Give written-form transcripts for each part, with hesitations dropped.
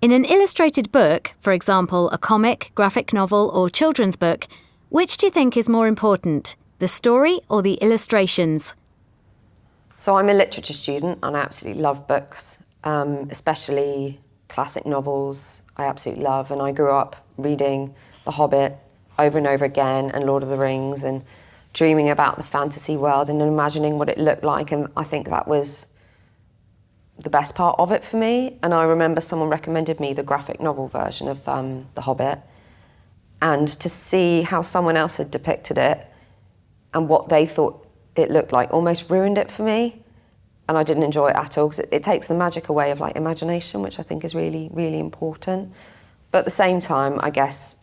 In an illustrated book, for example, a comic, graphic novel, or children's book, which do you think is more important, the story or the illustrations? So I'm a literature student and I absolutely love books, especially classic novels I absolutely love. And I grew up reading The Hobbit over and over again and Lord of the Rings and dreaming about the fantasy world and imagining what it looked like. And I think that was the best part of it for me. And I remember someone recommended me the graphic novel version of The Hobbit, and to see how someone else had depicted it and what they thought it looked like almost ruined it for me. And I didn't enjoy it at all, because it takes the magic away of like imagination, which I think is really, really important. But at the same time, I guess,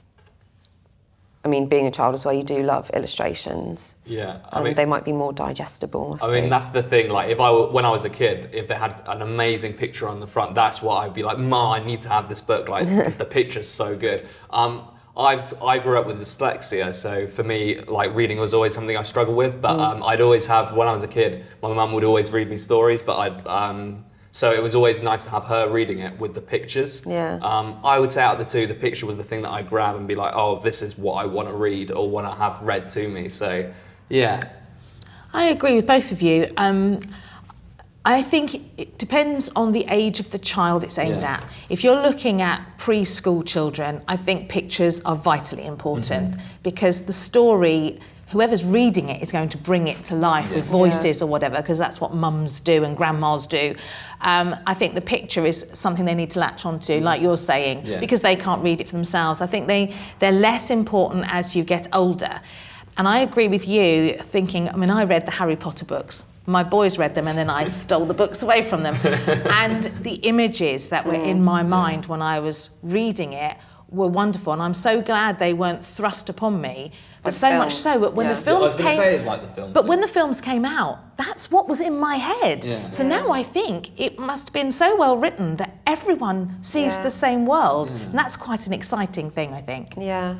I mean, being a child as well, you do love illustrations. Yeah, they might be more digestible, I suppose. I mean, that's the thing. Like, when I was a kid, if they had an amazing picture on the front, that's what I'd be like, Ma, I need to have this book, like, because the picture's so good. I grew up with dyslexia, so for me, like, reading was always something I struggled with. But I'd always have, when I was a kid, my mum would always read me stories, but so it was always nice to have her reading it with the pictures. Yeah. I would say out of the two, the picture was the thing that I'd grab and be like, oh, this is what I want to read or want to have read to me. So, yeah. I agree with both of you. I think it depends on the age of the child it's aimed at. If you're looking at preschool children, I think pictures are vitally important, because the story, whoever's reading it is going to bring it to life with voices or whatever, because that's what mums do and grandmas do. I think the picture is something they need to latch onto, like you're saying, because they can't read it for themselves. I think they're less important as you get older. And I agree with you, thinking, I mean, I read the Harry Potter books. My boys read them and then I stole the books away from them. And the images that were in my mind when I was reading it were wonderful, and I'm so glad they weren't thrust upon me. But so much so that when the films came, it's like the film. but when the films came out, that's what was in my head. So now I think it must have been so well written that everyone sees the same world, and that's quite an exciting thing, I think. Yeah.